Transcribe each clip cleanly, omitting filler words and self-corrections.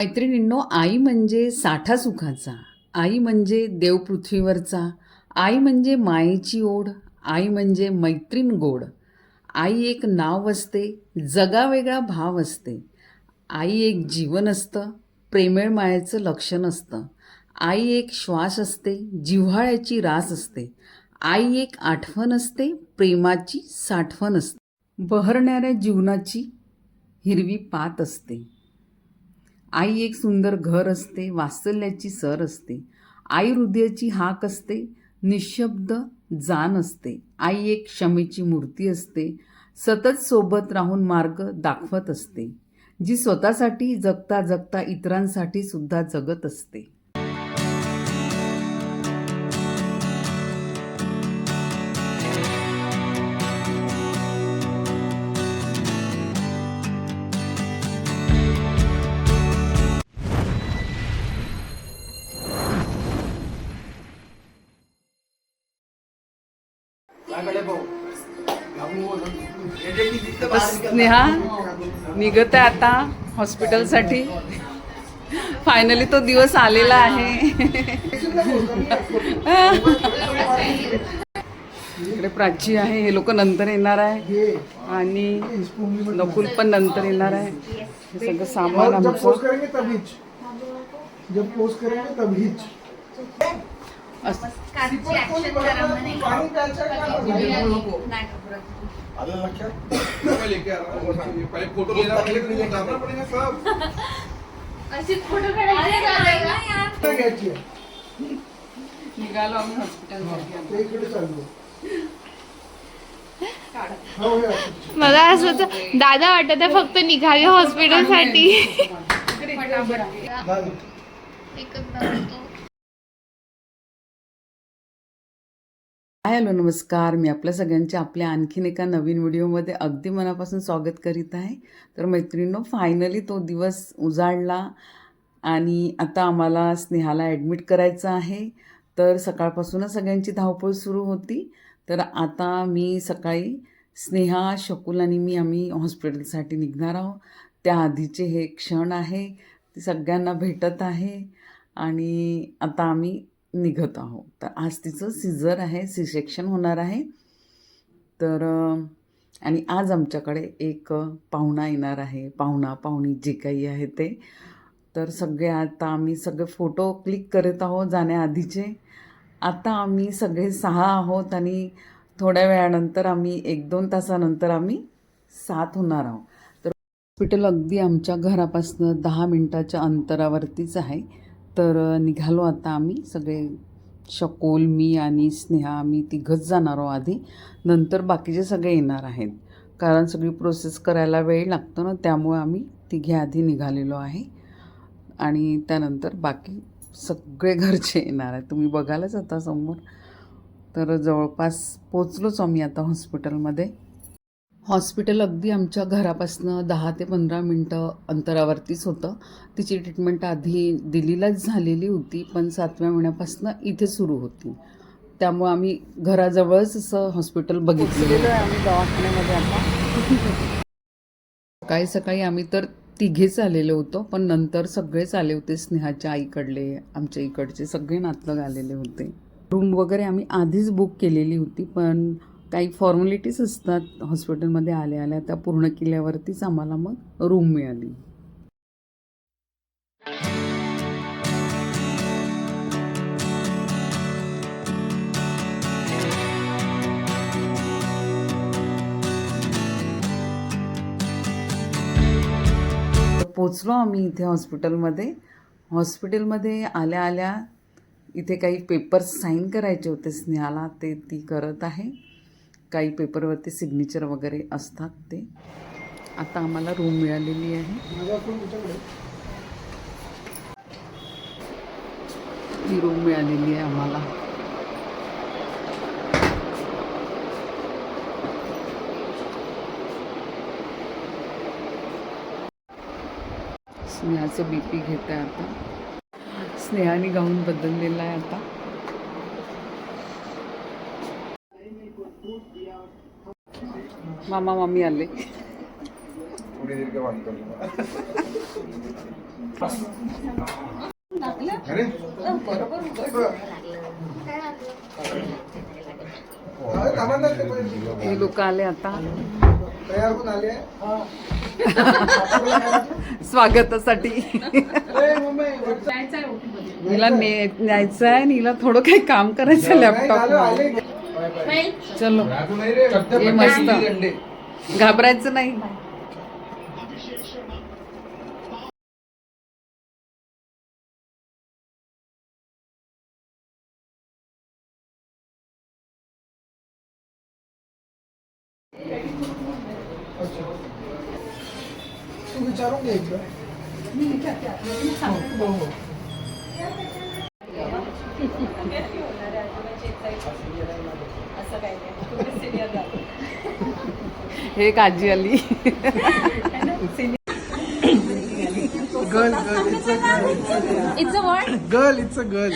मैत्रिणींनो, आई म्हणजे साठा सुखाचा, आई म्हणजे देव पृथ्वीवरचा, आई म्हणजे मायेची ओढ, आई म्हणजे मैत्रीण गोड. आई एक नाव असते, जगावेगळा भाव असते. आई एक जीवन असतं, प्रेमळ मायेचं लक्षण असतं. आई एक श्वास असते, जिव्हाळ्याची रास असते. आई एक आठवण असते, प्रेमाची साठवण असते. बहरणाऱ्या जीवनाची हिरवी पात असते. आई एक सुंदर घर असते, वात्सल्याची सर असते. आई हृदयाची हाक असते, निशब्द जाण असते. आई एक क्षमेची मूर्ती असते, सतत सोबत राहून मार्ग दाखवत असते, जी स्वतःसाठी जगता जगता इतरांसाठी सुद्धा जगत असते. स्नेहा निघत आहे आता हॉस्पिटलसाठी. फायनली तो दिवस आलेला आहे. इकडे प्राची आहे, हे लोक नंतर येणार आहे आणि नकुल पण नंतर येणार आहे. हे सगळं सामान आमचं. निघालो आम्ही हॉस्पिटलसाठी. मला असं दादा वाटत आहे फक्त निघाले हॉस्पिटलसाठी. हॅलो नमस्कार, मी आपल्या सगळ्यांचे आपल्या आणखीन एका नवीन व्हिडिओमध्ये अगदी मनापासून स्वागत करीत आहे. तर मैत्रिणींनो, फायनली तो दिवस उजाडला आणि आता आम्हाला स्नेहाला ॲडमिट करायचं आहे. तर सकाळपासूनच सगळ्यांची धावपळ सुरू होती. तर आता मी सकाळी स्नेहा, शकुल आणि आम्ही हॉस्पिटलसाठी निघणार आहोत. त्याआधीचे हे क्षण आहे, ते सगळ्यांना भेटत आहे आणि आता आम्ही निघत आहोत. तर आज तिचं सिझर आहे, सी सेक्शन होणार आहे. तर आणि आज आमच्याकडे एक पाहुणा येणार आहे, पाहुणी जे काही आहे ते. तर सगळे आता आम्ही सगळे फोटो क्लिक करत आहोत जाण्याआधीचे. आता आम्ही सगळे 6 आहोत आणि थोड्या वेळानंतर आम्ही 1-2 तासानंतर आम्ही 7 होणार आहोत. तर हॉस्पिटल अगदी आमच्या घरापासून 10 मिनटाच्या अंतरावरतीच आहे. तर निघालो आता आम्ही सगळे, शकुल, मी आणि स्नेहा, आम्ही तिघंच जाणार आहोत आधी. नंतर बाकीचे सगळे येणार आहेत, कारण सगळी प्रोसेस करायला वेळ लागतो ना, त्यामुळे आम्ही तिघे आधी निघालेलो आहे आणि त्यानंतर बाकी सगळे घरचे येणार आहेत. तुम्ही बघालच आता समोर. तर जवळपास पोचलोच आम्ही आता हॉस्पिटलमध्ये. हॉस्पिटल अगदी आमच्या घरापासून 10 ते 15 मिनटं अंतरावरतीच होतं. तिची ट्रीटमेंट आधी दिल्लीलाच झालेली होती, पण 7व्या महिन्यापासून इथे सुरू होती. त्यामुळे आम्ही घराजवळच असं हॉस्पिटल बघितलेलं आहे आम्ही दवाखान्यामध्ये. आता सकाळी सकाळी आम्ही तर तिघेच आलेलो होतो, पण नंतर सगळेच आले होते. स्नेहाच्या आईकडले, आमच्या इकडचे सगळे नातलग आलेले होते. रूम वगैरे आम्ही आधीच बुक केलेली होती, पण काही फॉर्मॅलिटीज असतात हॉस्पिटलमध्ये आल्या त्या पूर्ण केल्यावरतीच आम्हाला मग रूम मिळाली. पोचलो आम्ही इथे हॉस्पिटलमध्ये आल्या आल्या इथे काही पेपर्स साईन करायचे होते स्नेहाला, ते ती करत आहे. काही पेपरवरती सिग्नेचर वगैरे असतात ते. आता आम्हाला रूम मिळालेली आहे. ही रूम मिळालेली आहे आम्हाला. स्नेहाचं BP घेत आहे आता. स्नेहाने गाऊन बदललेला आहे आता. मामा मामी आले. थोड़ी देर के बाद कर लूंगा. अरे हे लोक आले आता तयार होऊन आले. स्वागतासाठी. हिला न्यायचं आहे आणि हिला थोडं काही काम करायचं लॅपटॉप. चलो हे मस्त, घाबरायचं नाही. तू विचारून घ्यायचं. हे एक आजी आली. Girl it's a girl it's a girl.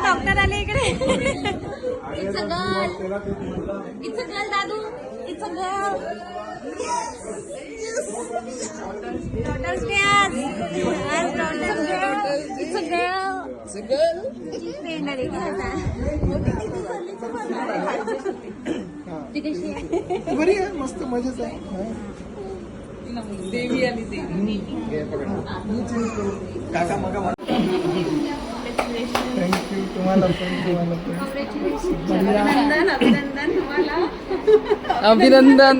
Doctor आले इकडे. इट्स अ गर्ल दादू. It's a girl. Daughters day आज. Daughters day. It's a girl. It's a girl. Friend आली का? ती कशी आहे? बरी आहे, मस्त मजेच आहे. देवी आली. देवी काका मगा थँक्यू. तुम्हाला पण अभिनंदन तुम्हाला. अभिनंदन.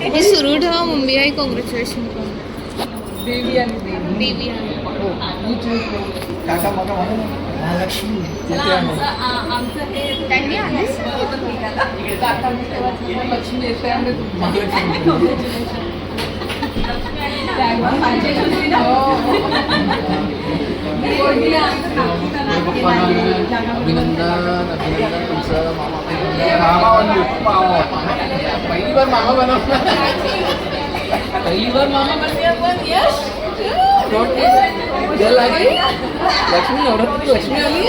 हे सुरू ठेवा. मुंबई आई कॉंग्रॅच्युलेशन. देवी आली. देवी आहे. काका मगा महालक्ष्मी त्यांनी आलीस. लक्ष्मी येते आणि पहिली बार मामा बनवला. पहिली बार मामा बनले आपण. यश लक्ष्मी नवरात्री लक्ष्मी आली.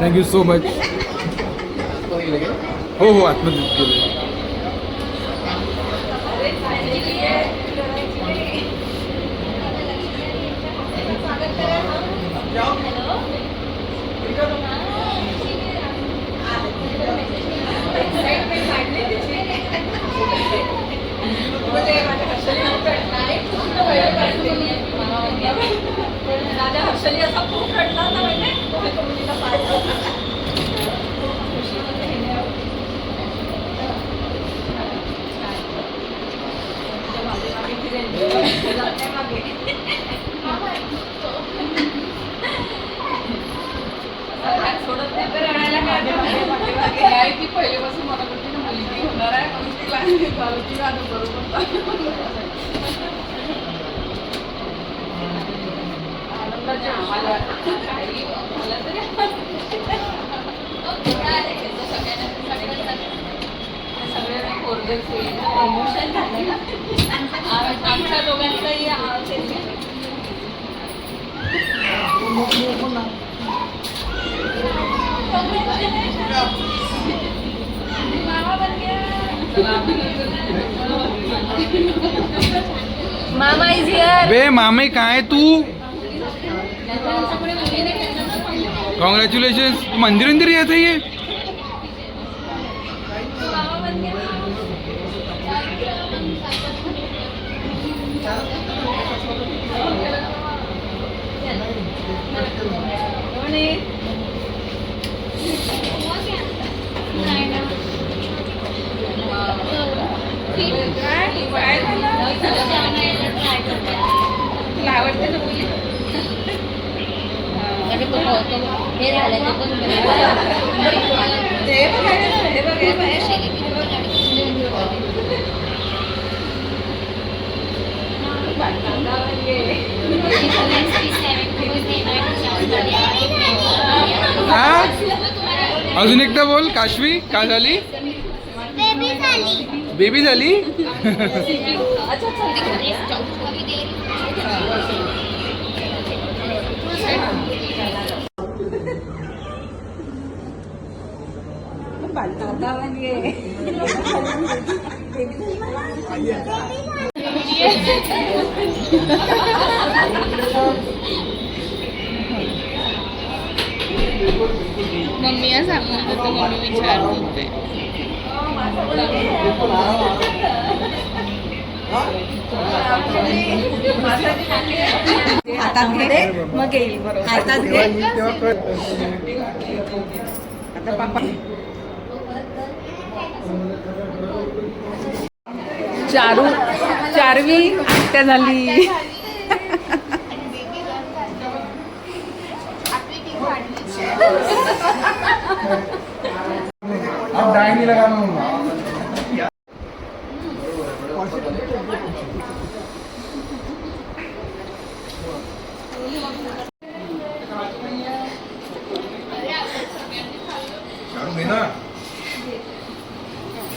Thank you so much. हो हो आतमध्ये गेले. पहिल्यापासून मला म्हणते ना मुलगी होणार आहे म्हणून तिला बरोबर आनंदाच्या आम्हाला काही मला तरी सगळ्यांना कोर्गेस प्रमोशन झालं ना आमच्या दोघांचंही मामा इज हियर. बे मामे काय तू कॉंग्रॅच्युलेशन. मंदिर मंदिर येत आहे. हे झालं ते पण हा अजून एकदा बोल. काशवी काय झाली? बेबी झाली. मम्मी या सांगून होतं, मम्मी विचारत होते. हातात घे मग येईल बरोबर. हातात घे आता पापा. चारवी आत्या झाली. अब डाई नहीं लगाना होगा.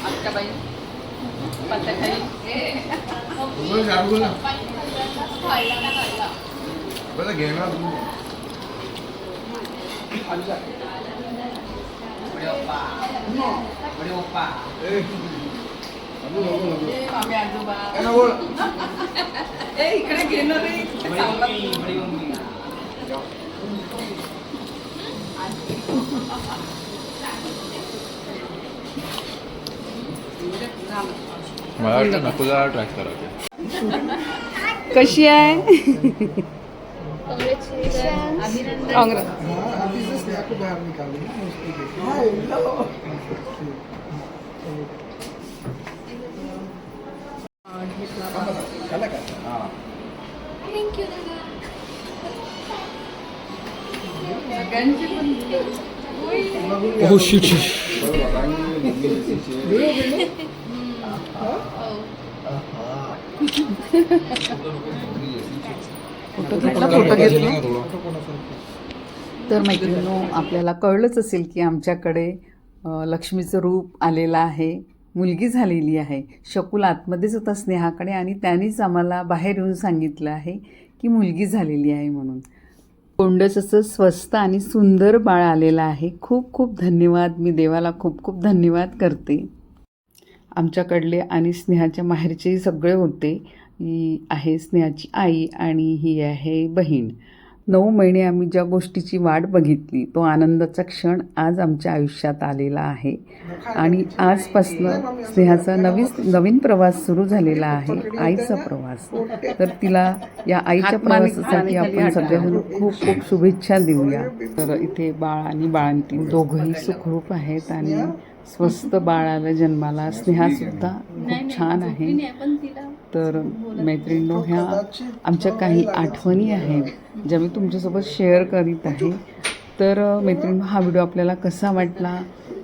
आत्याबाई पत्त्याखाली मामी आजोबा इकडे घेणार मला वाटतं नको जरा ट्रॅक करायचं. कशी आहे? Oh shit. फोटो घेतला. तर मैत्रिणींनो, आपल्याला कळलंच असेल की आमच्याकडे लक्ष्मीचं रूप आलेलं आहे, मुलगी झालेली आहे. शकुल आतमध्येच होता स्नेहाकडे आणि त्यांनीच आम्हाला बाहेर येऊन सांगितलं आहे की मुलगी झालेली आहे म्हणून. कोंडच असं स्वस्त आणि सुंदर बाळ आलेलं आहे. खूप खूप धन्यवाद. मी देवाला खूप खूप धन्यवाद करते. आमच्याकडले आणि स्नेहाच्या माहेरचेही सगळे होते. ही आहे स्नेहाची आई आणि ही आहे बहीण. 9 महिने आम्ही ज्या गोष्टीची वाट बघितली तो आनंदाचा क्षण आज आमच्या आयुष्यात आलेला आहे. आणि आजपासनं स्नेहाचा नवीन प्रवास सुरू झालेला आहे, आईचा प्रवास. तर तिला या आईच्या प्रवासासाठी आपण सगळेजण खूप खूप शुभेच्छा देऊया. तर इथे बाळ आणि बाळंतीण दोघंही सुखरूप आहेत आणि स्वस्त बाळाला जन्माला. स्नेहासुद्धा खूप छान आहे. तर मैत्रिणींनो, ह्या आमच्या काही आठवणी आहेत ज्या मी तुमच्यासोबत शेअर करीत आहे. तर मैत्रिणींनो, हा व्हिडिओ आपल्याला कसा वाटला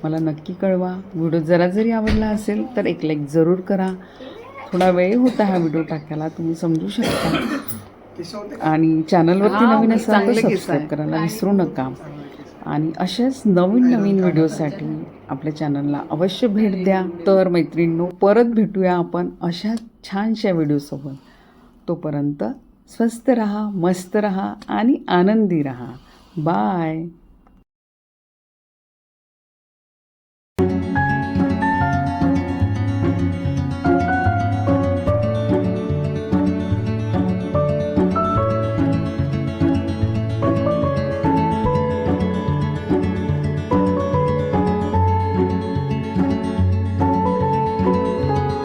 मला नक्की कळवा. व्हिडिओ जरा जरी आवडला असेल तर एक लाईक जरूर करा. थोडा वेळ होता हा व्हिडिओ टाकायला, तुम्ही समजू शकता. आणि चॅनलवरती नवीन असाल तर सबस्क्राईब करायला विसरू नका. आणि अशाच नवीन व्हिडिओसाठी आपल्या चॅनलला अवश्य भेट द्या. तर मैत्रिणींनो, परत भेटूया आपण अशा छानशा व्हिडिओसोबत. तोपर्यंत स्वस्त रहा, मस्त रहा आणि आनंदी रहा. बाय.